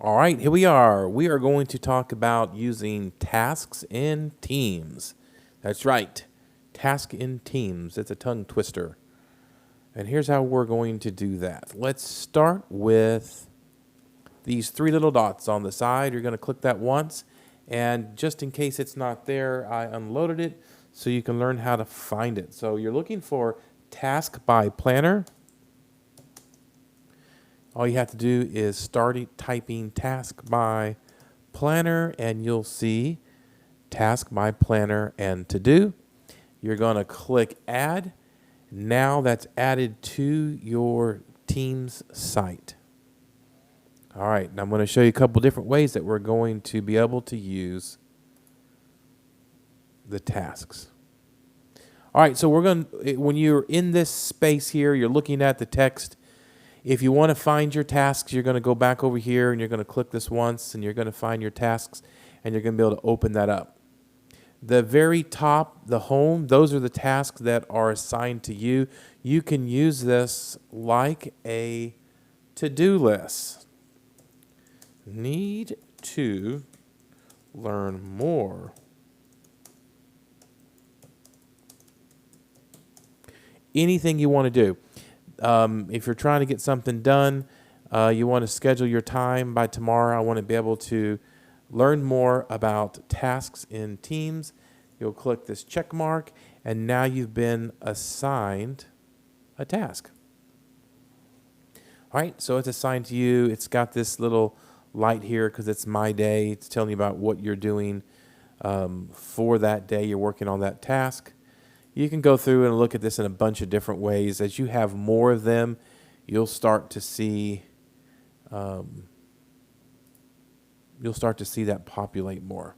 All right, here we are. We are going to talk about using tasks in Teams. That's right, task in Teams. It's a tongue twister. And here's how we're going to do that. Let's start with these three little dots on the side. You're going to click that once. And just in case it's not there, I unloaded it so you can learn how to find it. So you're looking for Task by Planner. All you have to do is start typing Task by Planner, and you'll see Task by Planner and To Do. You're going to click Add. Now that's added to your Teams site. All right, now I'm going to show you a couple different ways that we're going to be able to use the tasks. All right, so we're going to, when you're in this space here, you're looking at the text. If you want to find your tasks, you're going to go back over here and you're going to click this once and you're going to find your tasks and you're going to be able to open that up. The very top, the home, those are the tasks that are assigned to you. You can use this like a to-do list. Need to learn more. Anything you want to do. If you're trying to get something done, you want to schedule your time by tomorrow. I want to be able to learn more about tasks in Teams. You'll click this check mark, and now you've been assigned a task. All right, so it's assigned to you. It's got this little light here because it's my day. It's telling you about what you're doing for that day. You're working on that task. You can go through and look at this in a bunch of different ways. As you have more of them, you'll start to see that populate more.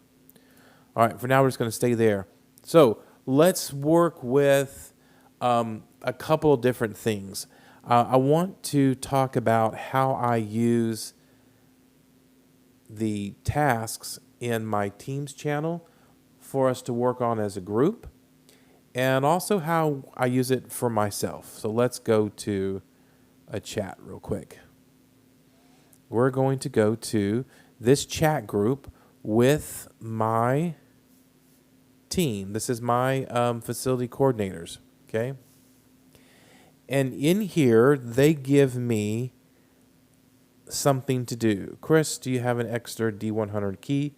All right, for now we're just going to stay there. So let's work with a couple of different things. I want to talk about how I use the tasks in my Teams channel for us to work on as a group, and also how I use it for myself. So let's go to a chat real quick. We're going to go to this chat group with my team. This is my facility coordinators, okay? And in here, they give me something to do. Chris, do you have an extra D100 key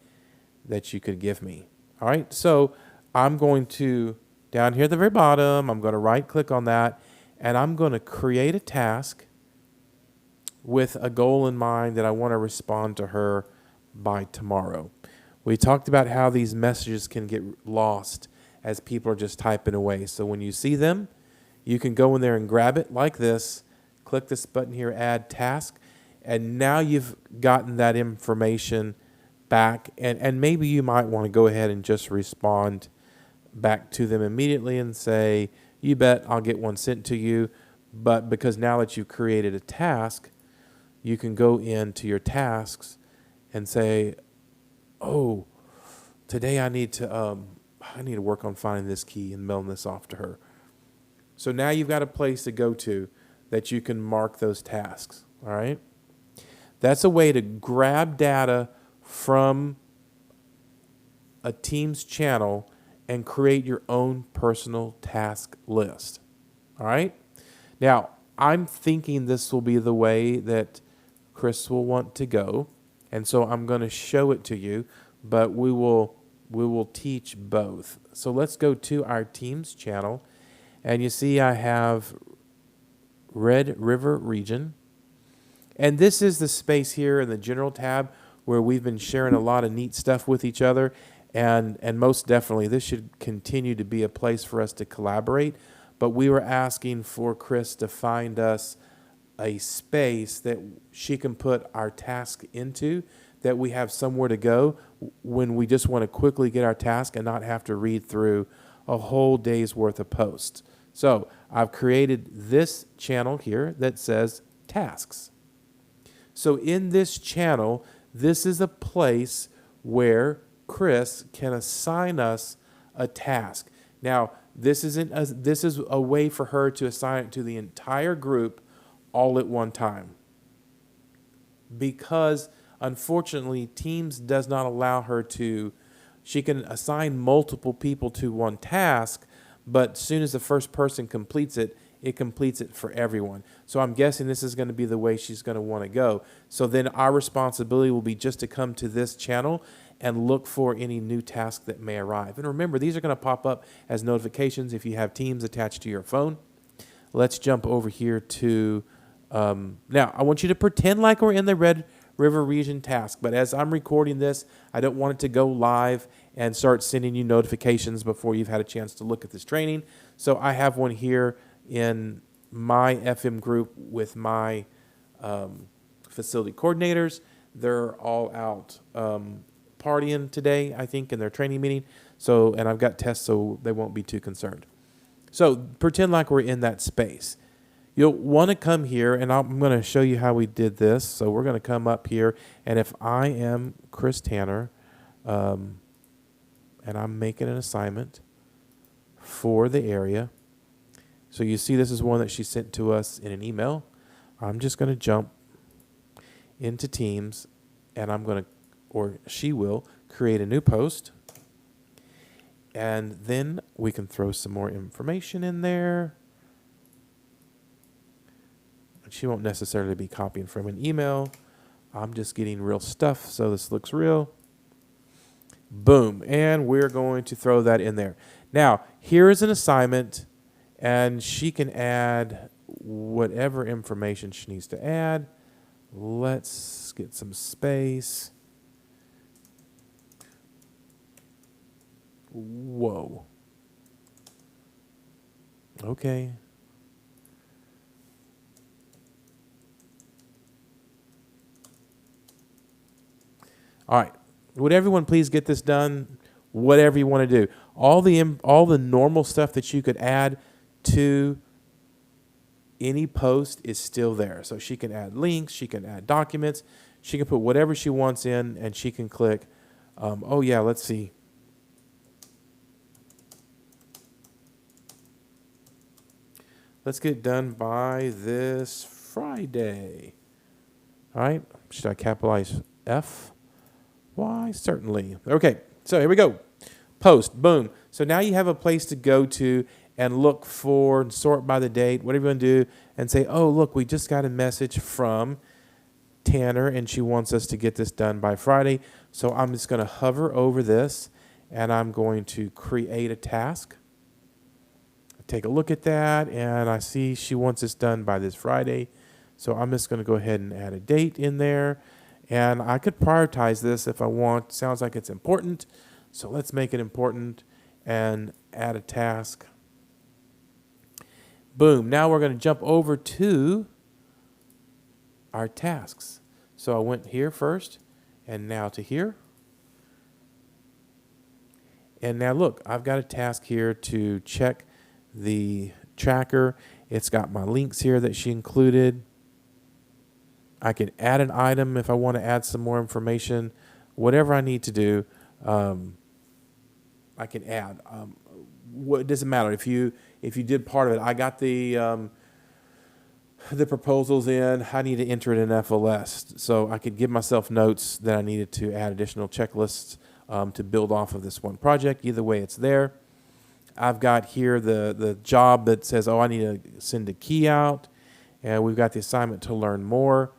that you could give me? All right, so I'm going to, down here at the very bottom, I'm going to right click on that, and I'm going to create a task with a goal in mind that I want to respond to her by tomorrow. We talked about how these messages can get lost as people are just typing away. So when you see them, you can go in there and grab it like this, click this button here, add task, and now you've gotten that information back. And maybe you might want to go ahead and just respond back to them immediately and say, you bet I'll get one sent to you. But because now that you've created a task, you can go into your tasks and say, oh, today I need to work on finding this key and mailing this off to her. So now you've got a place to go to that you can mark those tasks, all right? That's a way to grab data from a Teams channel and create your own personal task list, all right? Now, I'm thinking this will be the way that Chris will want to go, and so I'm going to show it to you, but we will teach both. So let's go to our Teams channel, and you see I have Red River Region, and this is the space here in the General tab where we've been sharing a lot of neat stuff with each other, and most definitely this should continue to be a place for us to collaborate, but we were asking for Chris to find us a space that she can put our task into, that we have somewhere to go when we just want to quickly get our task and not have to read through a whole day's worth of posts. So I've created this channel here that says tasks. So in this channel, this is a place where Chris can assign us a task. Now, this is a way for her to assign it to the entire group all at one time, because Unfortunately, Teams does not allow her to, she can assign multiple people to one task, but as soon as the first person completes it, it completes it for everyone. So I'm guessing this is going to be the way she's going to want to go. So then our responsibility will be just to come to this channel and look for any new task that may arrive. And remember, these are going to pop up as notifications if you have Teams attached to your phone. Let's jump over here to, now I want you to pretend like we're in the Red River Region task, but as I'm recording this, I don't want it to go live and start sending you notifications before you've had a chance to look at this training. So I have one here in my FM group with my facility coordinators. They're all out partying today, I think, in their training meeting. So, and I've got tests, so they won't be too concerned. So pretend like we're in that space. You'll want to come here, and I'm going to show you how we did this. So we're going to come up here, and if I am Chris Tanner, and I'm making an assignment for the area. So you see this is one that she sent to us in an email. I'm just going to jump into Teams, and I'm going to, or she will, create a new post. And then we can throw some more information in there. She won't necessarily be copying from an email. I'm just getting real stuff, so this looks real. Boom, and we're going to throw that in there. Now, here is an assignment, and she can add whatever information she needs to add. Let's get some space. Whoa. Okay. All right. Would everyone please get this done? Whatever you want to do. All the normal stuff that you could add to any post is still there. So she can add links, she can add documents, she can put whatever she wants in, and she can click. Oh yeah, let's see. Let's get it done by this Friday. All right. Should I capitalize F? Why, certainly. Okay, so here we go. Post, boom. So now you have a place to go to and look for and sort by the date, whatever you want to do, and say, oh, look, we just got a message from Tanner, and she wants us to get this done by Friday. So I'm just going to hover over this, and I'm going to create a task. Take a look at that, and I see she wants this done by this Friday. So I'm just going to go ahead and add a date in there. And I could prioritize this if I want. Sounds like it's important. So let's make it important and add a task. Boom. Now we're going to jump over to our tasks. So I went here first and now to here. And now look, I've got a task here to check the tracker. It's got my links here that she included. I can add an item if I want to add some more information. Whatever I need to do, I can add. It doesn't matter if you did part of it. I got the proposals in. I need to enter it in FLS, so I could give myself notes that I needed to add additional checklists to build off of this one project. Either way, it's there. I've got here the job that says, oh, I need to send a key out, and we've got the assignment to learn more.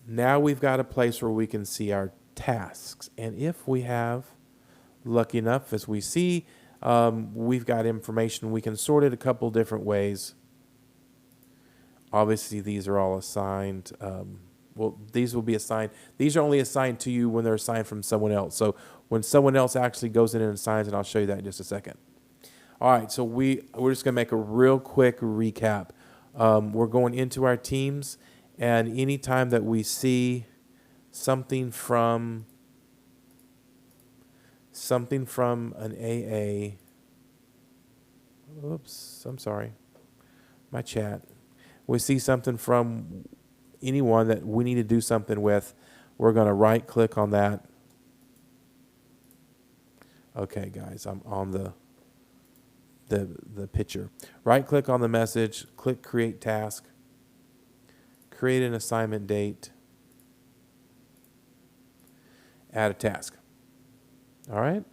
Now we've got a place where we can see our tasks. And if we have, lucky enough, as we see, we've got information. We can sort it a couple different ways. Obviously, these are all assigned. Well, these will be assigned. These are only assigned to you when they're assigned from someone else. So when someone else actually goes in and assigns it, I'll show you that in just a second. All right, so we're just going to make a real quick recap. We're going into our teams. And anytime that we see something from an AA, oops, I'm sorry, my chat. We see something from anyone that we need to do something with, we're going to right click on that. Okay, guys, I'm on the picture. Right click on the message, click create task. Create an assignment date. add a task. All right.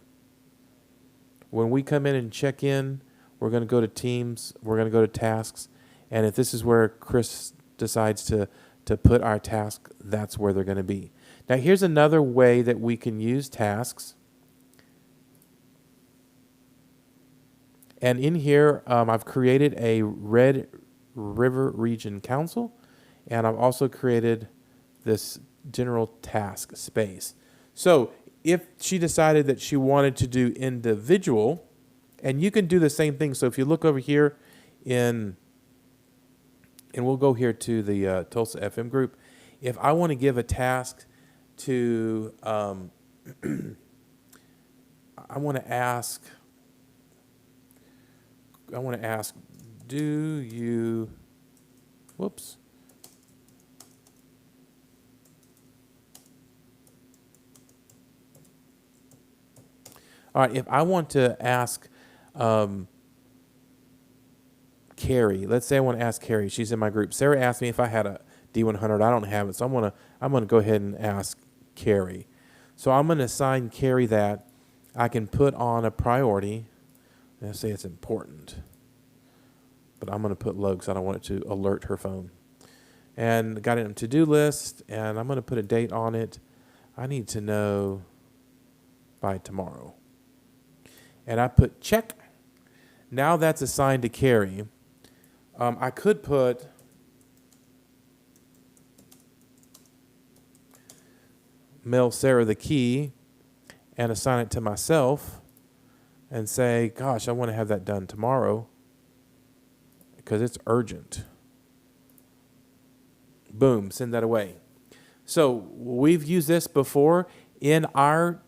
When we come in and check in, we're going to go to teams, we're going to go to tasks, and if this is where Chris decides to put our task, that's where they're going to be. Now, here's another way that we can use tasks. And in here, I've created a Red River Region Council, and I've also created this general task space. So if she decided that she wanted to do individual, and you can do the same thing. So if you look over here and we'll go here to the Tulsa FM group. If I want to give a task to, I want to ask, do you, whoops. All right, if I want to ask Carrie, let's say I want to ask Carrie, she's in my group. Sarah asked me if I had a D100. I don't have it, so I'm gonna go ahead and ask Carrie. So I'm gonna assign Carrie that. I can put on a priority. And say it's important, but I'm gonna put low because I don't want it to alert her phone. And got it in a to-do list, and I'm gonna put a date on it. I need to know by tomorrow. And I put check. Now that's assigned to Carrie. I could put mail Sarah the key and assign it to myself and say, gosh, I want to have that done tomorrow because it's urgent. Boom, send that away. So we've used this before in our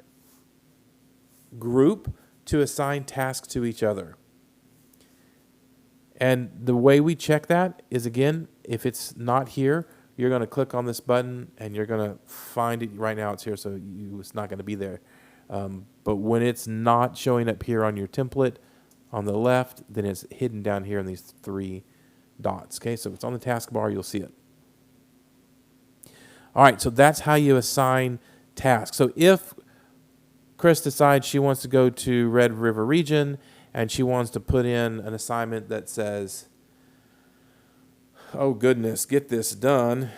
group to assign tasks to each other. And the way we check that is, again, if it's not here, you're going to click on this button and you're going to find it. Right now it's here, so it's not going to be there. But when it's not showing up here on your template on the left, then it's hidden down here in these three dots. Okay, so if it's on the taskbar, you'll see it. All right, so that's how you assign tasks. So if Chris decides she wants to go to Red River Region and she wants to put in an assignment that says, oh goodness, get this done,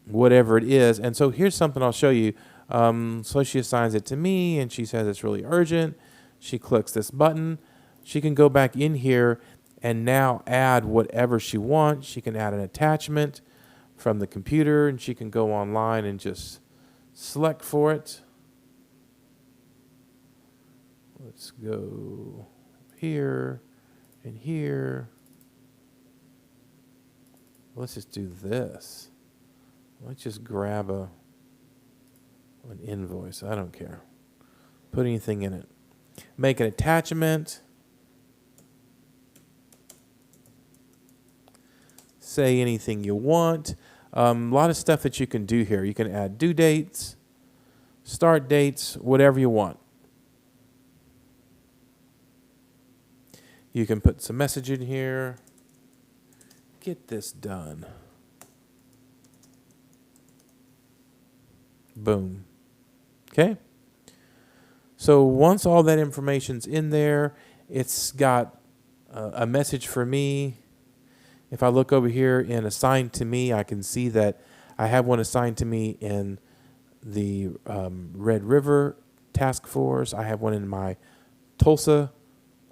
whatever it is. And so here's something I'll show you. So she assigns it to me and she says it's really urgent. She clicks this button. She can go back in here and now add whatever she wants. She can add an attachment from the computer and she can go online and just select for it. Let's go here and here. Let's just do this. Let's just grab an invoice. I don't care. Put anything in it. Make an attachment. Say anything you want. A lot of stuff that you can do here. You can add due dates, start dates, whatever you want. You can put some message in here. Get this done. Boom. Okay. So once all that information's in there, it's got a message for me. If I look over here in assigned to me, I can see that I have one assigned to me in the Red River Task Force. I have one in my Tulsa,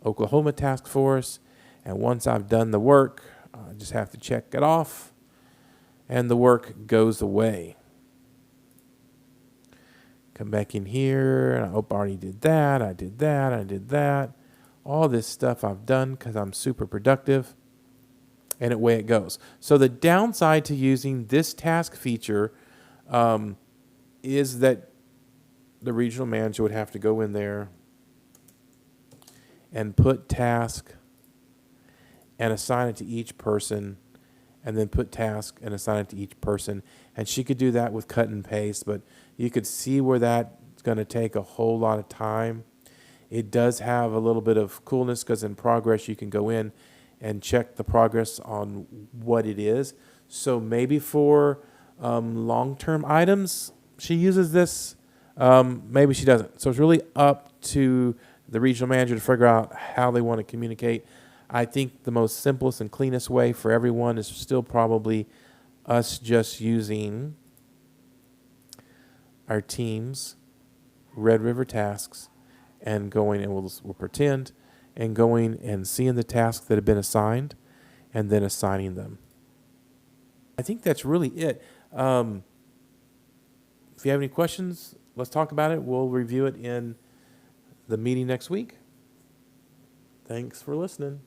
Oklahoma Task Force. And once I've done the work, I just have to check it off and the work goes away. Come back in here, and I hope I already did that. I did that. I did that. All this stuff I've done because I'm super productive, and away it goes. So the downside to using this task feature is that the regional manager would have to go in there and put task and assign it to each person, and then put task and assign it to each person. And she could do that with cut and paste, but you could see where that's going to take a whole lot of time. It does have a little bit of coolness because in progress you can go in and check the progress on what it is. So maybe for Long-term items, she uses this. Maybe she doesn't. So it's really up to the regional manager to figure out how they want to communicate. I think the most simplest and cleanest way for everyone is still probably us just using our team's Red River tasks and going, and we'll pretend and going and seeing the tasks that have been assigned and then assigning them. I think that's really it. If you have any questions, let's talk about it. We'll review it in the meeting next week. Thanks for listening.